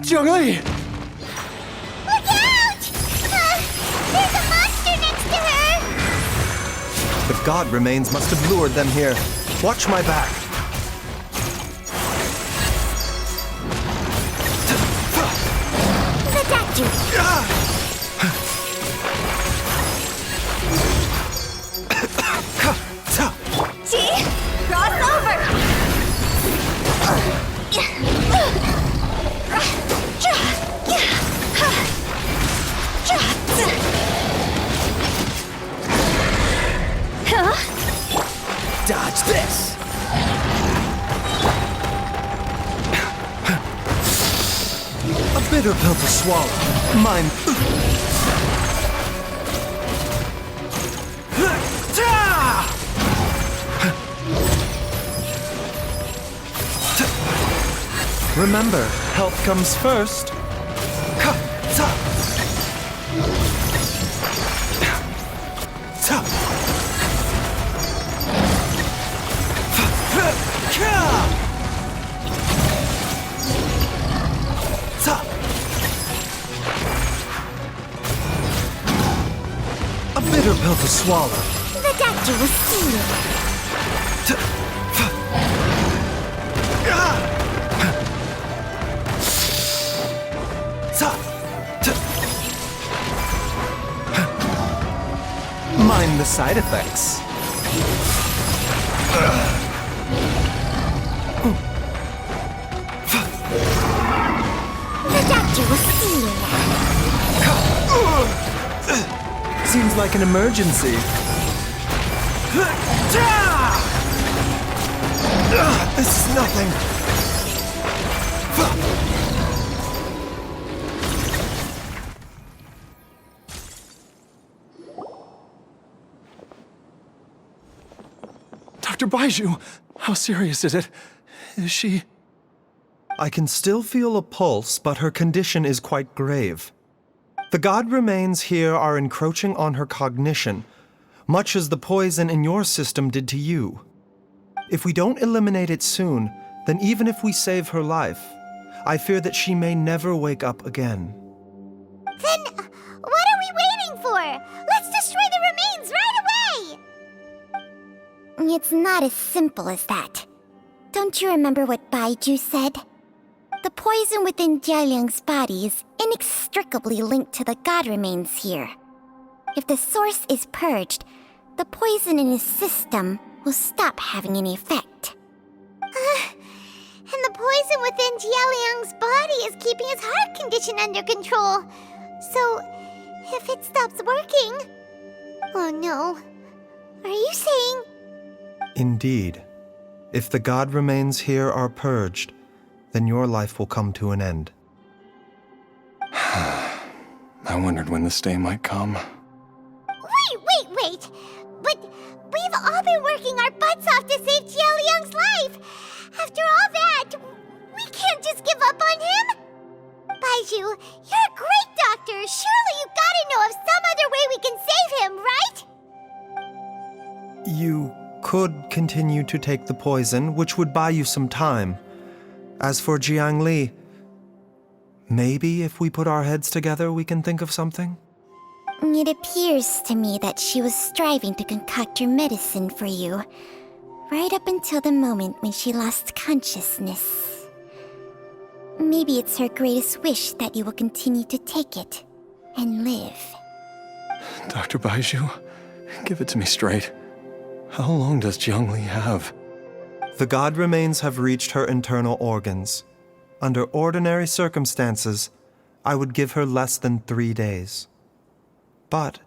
Zhongli! Look out! There's a monster next to her! The god remains must have lured them here. Watch my back. He's attacked you! See? Cross over! Dodge this! A bitter pill to swallow. Mine. Remember, health comes first. A bitter pill to swallow. The doctor was sealed. Mind the side effects. The doctor was sealed. Seems like an emergency. This is nothing. Dr. Baiju, how serious is it? Is she... I can still feel a pulse, but her condition is quite grave. The god remains here are encroaching on her cognition, much as the poison in your system did to you. If we don't eliminate it soon, then even if we save her life, I fear that she may never wake up again. Then, what are we waiting for? Let's destroy the remains right away! It's not as simple as that. Don't you remember what Baiju said? The poison within Jialiang's body is inextricably linked to the god remains here. If the source is purged, the poison in his system will stop having any effect. And the poison within Jialiang's body is keeping his heart condition under control. So, if it stops working... Oh no. Are you saying... Indeed. If the god remains here are purged, then your life will come to an end. I wondered when this day might come. Wait! But we've all been working our butts off to save Jialiang's life! After all that, we can't just give up on him! Baiju, you're a great doctor! Surely you gotta know of some other way we can save him, right? You could continue to take the poison, which would buy you some time. As for Jiang Li, maybe if we put our heads together, we can think of something? It appears to me that she was striving to concoct your medicine for you, right up until the moment when she lost consciousness. Maybe it's her greatest wish that you will continue to take it and live. Dr. Baiju, give it to me straight. How long does Jiang Li have? The god remains have reached her internal organs. Under ordinary circumstances, I would give her less than 3 days. But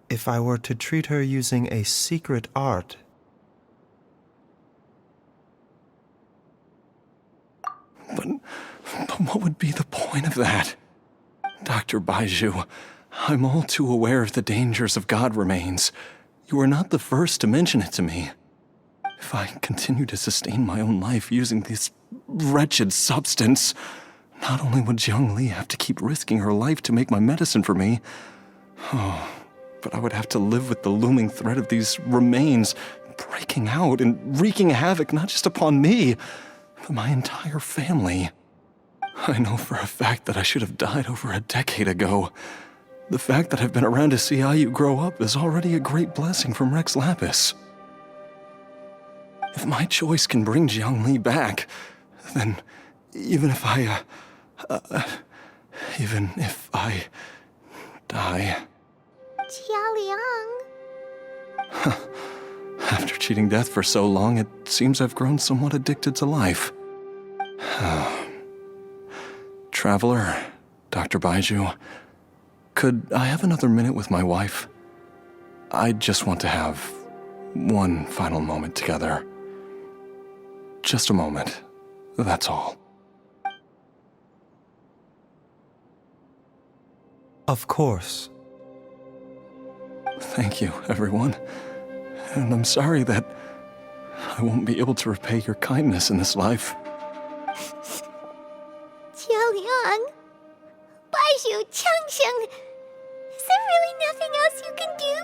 if I were to treat her using a secret art... But what would be the point of that? Dr. Baiju, I'm all too aware of the dangers of god remains. You are not the first to mention it to me. If I continue to sustain my own life using this wretched substance, not only would Jiang Li have to keep risking her life to make my medicine for me, but I would have to live with the looming threat of these remains breaking out and wreaking havoc not just upon me, but my entire family. I know for a fact that I should have died over a decade ago. The fact that I've been around to see how you grow up is already a great blessing from Rex Lapis. If my choice can bring Jiang Li back, then even if I die... Jialiang... After cheating death for so long, it seems I've grown somewhat addicted to life. Traveler, Dr. Baiju, could I have another minute with my wife? I just want to have one final moment together. Just a moment, that's all. Of course. Thank you, everyone. And I'm sorry that I won't be able to repay your kindness in this life. Jialiang... Baiju, Changsheng... Is there really nothing else you can do?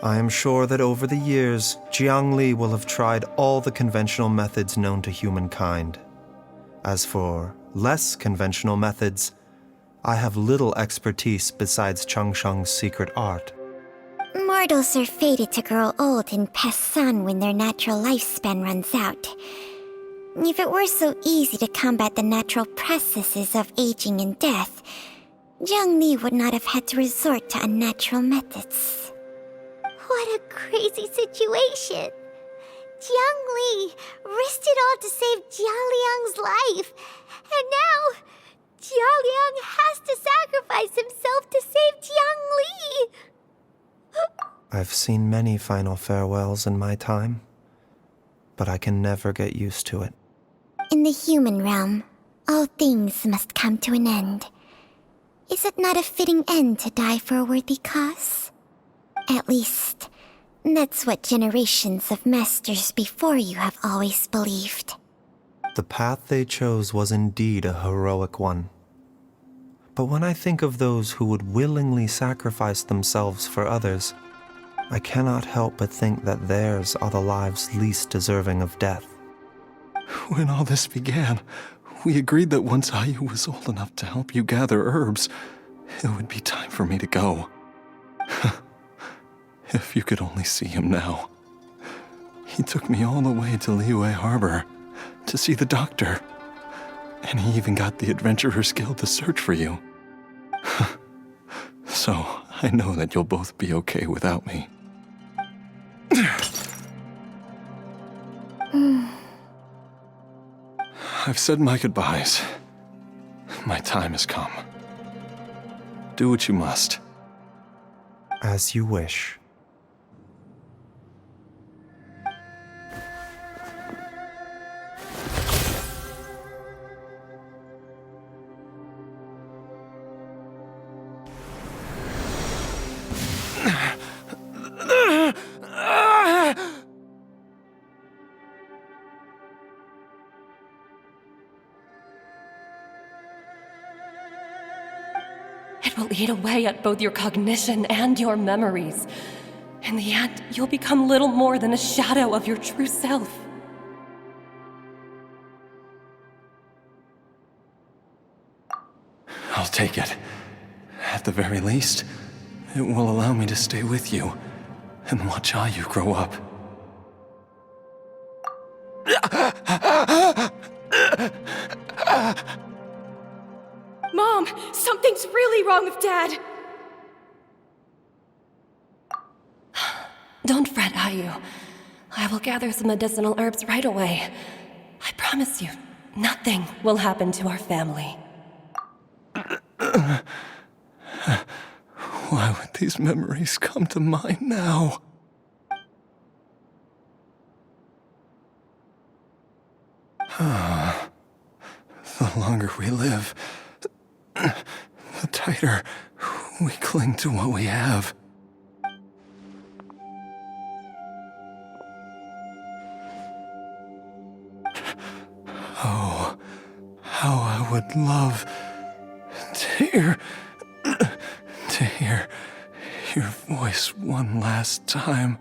I am sure that over the years, Jiang Li will have tried all the conventional methods known to humankind. As for less conventional methods, I have little expertise besides Changsheng's secret art. Mortals are fated to grow old and pass on when their natural lifespan runs out. If it were so easy to combat the natural processes of aging and death, Jiang Li would not have had to resort to unnatural methods. What a crazy situation! Jiang Li risked it all to save Jialiang's life, and now Jialiang has to sacrifice himself to save Jiang Li! I've seen many final farewells in my time, but I can never get used to it. In the human realm, all things must come to an end. Is it not a fitting end to die for a worthy cause? At least, that's what generations of masters before you have always believed. The path they chose was indeed a heroic one. But when I think of those who would willingly sacrifice themselves for others, I cannot help but think that theirs are the lives least deserving of death. When all this began, we agreed that once Ayu was old enough to help you gather herbs, it would be time for me to go. If you could only see him now. He took me all the way to Liyue Harbor to see the doctor. And he even got the Adventurers Guild to search for you. So, I know that you'll both be okay without me. I've said my goodbyes. My time has come. Do what you must. As you wish. It will eat away at both your cognition and your memories. In the end, you'll become little more than a shadow of your true self. I'll take it. At the very least, it will allow me to stay with you and watch how you grow up. Mom, something's really wrong with Dad! Don't fret, Ayu. I will gather some medicinal herbs right away. I promise you, nothing will happen to our family. Why would these memories come to mind now? The longer we live, the tighter we cling to what we have. Oh, how I would love to hear your voice one last time.